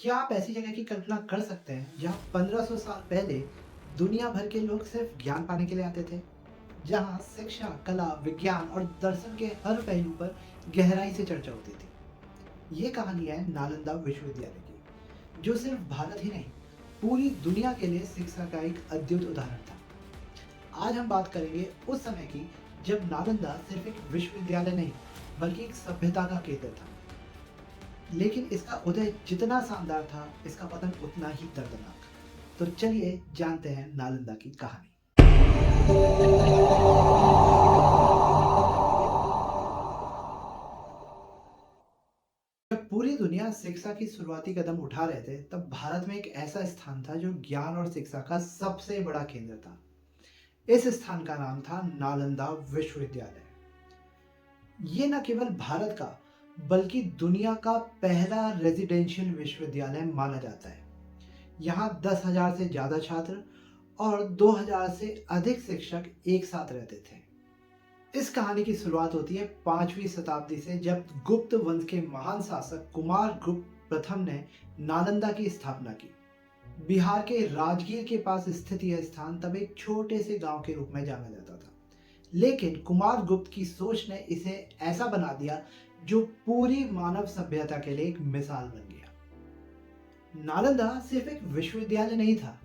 क्या आप ऐसी जगह की कल्पना कर सकते हैं जहाँ 1500 साल पहले दुनिया भर के लोग सिर्फ ज्ञान पाने के लिए आते थे? जहाँ शिक्षा, कला, विज्ञान और दर्शन के हर पहलू पर गहराई से चर्चा होती थी। ये कहानी है नालंदा विश्वविद्यालय की, जो सिर्फ भारत ही नहीं, पूरी दुनिया के लिए शिक्षा का एक अद्भुत उदाहरण था। आज हम बात करेंगे उस समय की जब नालंदा सिर्फ एक विश्वविद्यालय नहीं, बल्कि एक सभ्यता का केंद्र था। लेकिन इसका उदय जितना शानदार था, इसका पतन उतना ही दर्दनाक। तो चलिए जानते हैं नालंदा की कहानी। जब पूरी दुनिया शिक्षा की शुरुआती कदम उठा रहे थे, तब भारत में एक ऐसा स्थान था जो ज्ञान और शिक्षा का सबसे बड़ा केंद्र था। इस स्थान का नाम था नालंदा विश्वविद्यालय। ये न केवल भारत का, बल्कि दुनिया का पहला रेजिडेंशियल विश्वविद्यालय माना जाता है। यहाँ 10,000 से ज्यादा छात्र और 2,000 से अधिक शिक्षक एक साथ रहते थे। इस कहानी की शुरुआत होती है 5वीं शताब्दी से, जब गुप्त वंश के महान शासक कुमारगुप्त प्रथम ने नालंदा की स्थापना की। बिहार के राजगीर के पास स्थित यह स्थान तब एक छोटे से गांव के रूप में जाना जाता था, लेकिन कुमारगुप्त की सोच ने इसे ऐसा बना दिया जो पूरी मानव सभ्यता के लिए एक मिसाल बन गया। नालंदा सिर्फ एक विश्वविद्यालय नहीं था,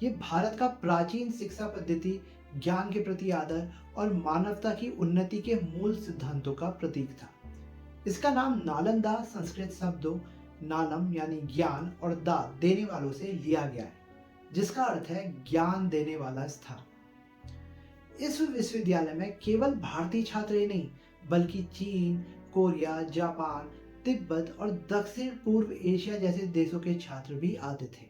ये भारत का प्राचीन शिक्षा पद्धति, ज्ञान के प्रति आदर और मानवता की उन्नति के मूल सिद्धांतों का प्रतीक था। इसका नाम नालंदा संस्कृत शब्दों नालम यानी ज्ञान और दा देने वालों से लिया गया है, जिसका अर्थ है ज्ञान देने वाला स्थान। इस विश्वविद्यालय में केवल भारतीय छात्र ही नहीं, बल्कि चीन, कोरिया, जापान, तिब्बत और दक्षिण पूर्व एशिया जैसे देशों के छात्र भी आते थे।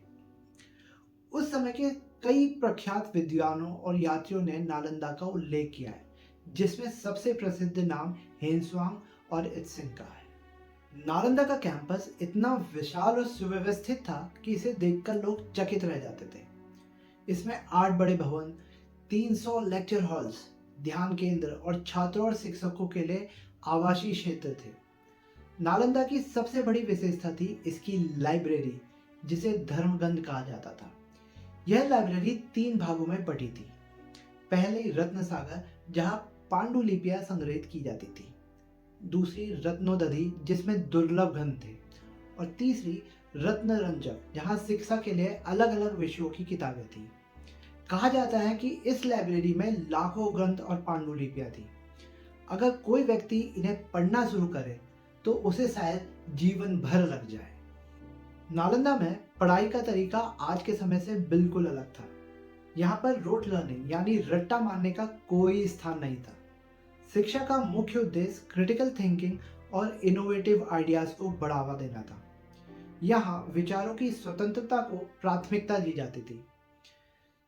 उस समय के कई प्रख्यात विद्वानों और यात्रियों ने नालंदा का उल्लेख किया है, जिसमें सबसे प्रसिद्ध नाम हेनस्वांग और इत्सिंग का है। नालंदा का कैंपस इतना विशाल और सुव्यवस्थित था कि इसे देखकर लोग चकित रह जाते थे। इसमें 8 बड़े भवन, 300 लेक्चर हॉल्स, ध्यान केंद्र और छात्रों और शिक्षकों के लिए आवासीय क्षेत्र थे। नालंदा की सबसे बड़ी विशेषता थी इसकी लाइब्रेरी, जिसे धर्मगंध कहा जाता था। यह लाइब्रेरी 3 भागों में बटी थी। पहली रत्न सागर, जहां पांडुलिपियां संग्रहित की जाती थी। दूसरी रत्नोदधि, जिसमें दुर्लभ ग्रंथ थे। और तीसरी रत्न रंजक, जहां शिक्षा के लिए अलग अलग विषयों की किताबें थी। कहा जाता है कि इस लाइब्रेरी में लाखों ग्रंथ और पांडुलिपियां थी। अगर कोई व्यक्ति इन्हें पढ़ना शुरू करे तो उसे शायद जीवन भर लग जाए। नालंदा में पढ़ाई का तरीका आज के समय से बिल्कुल अलग था। यहाँ पर रोट लर्निंग यानी रट्टा मारने का कोई स्थान नहीं था। शिक्षा का मुख्य उद्देश्य क्रिटिकल थिंकिंग और इनोवेटिव आइडियाज को बढ़ावा देना था। यहाँ विचारों की स्वतंत्रता को प्राथमिकता दी जाती थी।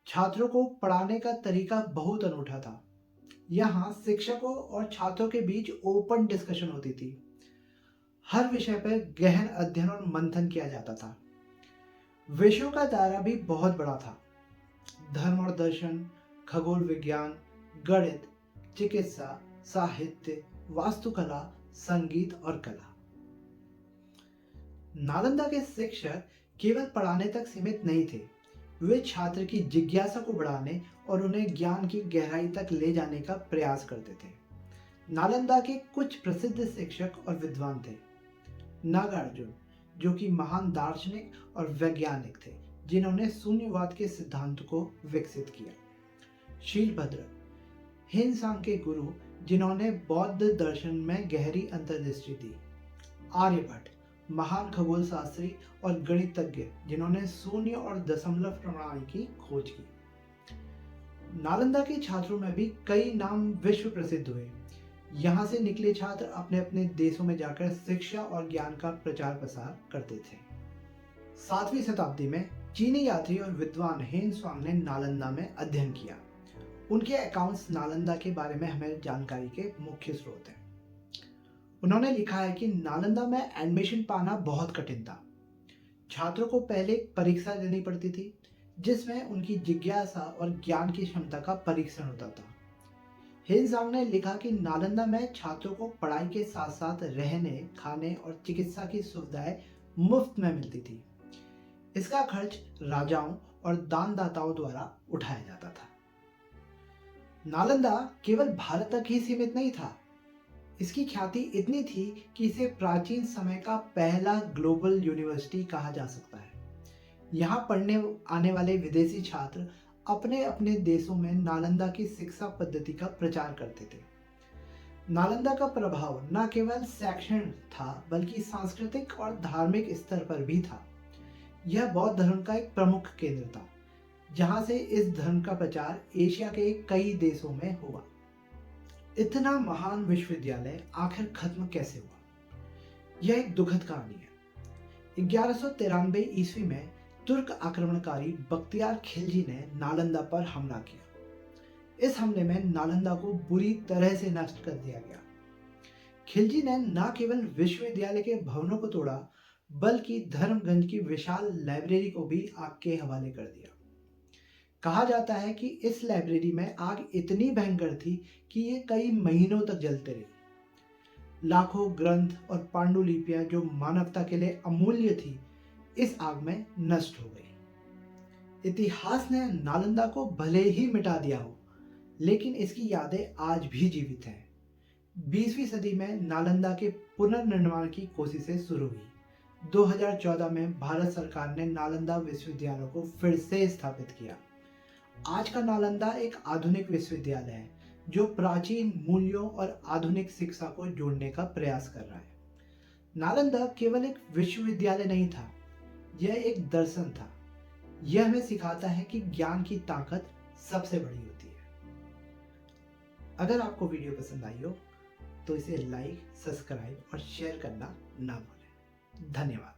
छात्रों को पढ़ाने का तरीका बहुत अनूठा था। यहाँ शिक्षकों और छात्रों के बीच ओपन डिस्कशन होती थी। हर विषय पर गहन अध्ययन और मंथन किया जाता था। विषयों का दायरा भी बहुत बड़ा था। धर्म और दर्शन, खगोल विज्ञान, गणित, चिकित्सा, साहित्य, वास्तुकला, संगीत और कला। नालंदा के शिक्षक केवल पढ़ाने तक सीमित नहीं थे, वे छात्र की जिज्ञासा को बढ़ाने और उन्हें ज्ञान की गहराई तक ले जाने का प्रयास करते थे। नालंदा के कुछ प्रसिद्ध शिक्षक और विद्वान थे। नागार्जुन, जो कि महान दार्शनिक और वैज्ञानिक थे, जिन्होंने शून्यवाद के सिद्धांत को विकसित किया। शीलभद्र, हिनसांग के गुरु, जिन्होंने बौद्ध दर्शन में गहरी अंतर्दृष्टि दी। आर्यभट्ट, महान खगोल शास्त्री और गणितज्ञ, जिन्होंने शून्य और दशमलव प्रणाली की खोज की। नालंदा के छात्रों में भी कई नाम विश्व प्रसिद्ध हुए। यहाँ से निकले छात्र अपने अपने देशों में जाकर शिक्षा और ज्ञान का प्रचार प्रसार करते थे। 7वीं शताब्दी में चीनी यात्री और विद्वान हेनस्वांग ने नालंदा में अध्ययन किया। उनके अकाउंट्स नालंदा के बारे में हमें जानकारी के मुख्य स्रोत हैं। उन्होंने लिखा है कि नालंदा में एडमिशन पाना बहुत कठिन था। छात्रों को पहले एक परीक्षा देनी पड़ती थी, जिसमें उनकी जिज्ञासा और ज्ञान की क्षमता का परीक्षण होता था। हिनसांग ने लिखा कि नालंदा में छात्रों को पढ़ाई के साथ साथ रहने, खाने और चिकित्सा की सुविधाएं मुफ्त में मिलती थी। इसका खर्च राजाओं और दानदाताओं द्वारा उठाया जाता था। नालंदा केवल भारत तक ही सीमित नहीं था। इसकी ख्याति इतनी थी कि इसे प्राचीन समय का पहला ग्लोबल यूनिवर्सिटी कहा जा सकता है। यहाँ पढ़ने आने वाले विदेशी छात्र अपने अपने देशों में नालंदा की शिक्षा पद्धति का प्रचार करते थे। नालंदा का प्रभाव न केवल शैक्षणिक था बल्कि सांस्कृतिक और धार्मिक स्तर पर भी था। यह बौद्ध धर्म का एक प्रमुख केंद्र था, जहाँ से इस धर्म का प्रचार एशिया के कई देशों में हुआ। इतना महान विश्वविद्यालय आखिर खत्म कैसे हुआ? यह एक दुखद कहानी है। 1193 ईस्वी में तुर्क आक्रमणकारी बख्तियार खिलजी ने नालंदा पर हमला किया। इस हमले में नालंदा को बुरी तरह से नष्ट कर दिया गया। खिलजी ने न केवल विश्वविद्यालय के भवनों को तोड़ा बल्कि धर्मगंज की विशाल लाइब्रेरी को भी आग के हवाले कर दिया। कहा जाता है कि इस लाइब्रेरी में आग इतनी भयंकर थी कि ये कई महीनों तक जलते रही। लाखों ग्रंथ और पांडुलिपियां जो मानवता के लिए अमूल्य थी, इस आग में नष्ट हो गई। इतिहास ने नालंदा को भले ही मिटा दिया हो, लेकिन इसकी यादें आज भी जीवित हैं। 20वीं सदी में नालंदा के पुनर्निर्माण की कोशिशें शुरू हुई। 2014 में भारत सरकार ने नालंदा विश्वविद्यालय को फिर से स्थापित किया। आज का नालंदा एक आधुनिक विश्वविद्यालय है जो प्राचीन मूल्यों और आधुनिक शिक्षा को जोड़ने का प्रयास कर रहा है। नालंदा केवल एक विश्वविद्यालय नहीं था, यह एक दर्शन था। यह हमें सिखाता है कि ज्ञान की ताकत सबसे बड़ी होती है। अगर आपको वीडियो पसंद आई हो तो इसे लाइक, सब्सक्राइब और शेयर करना ना भूलें। धन्यवाद।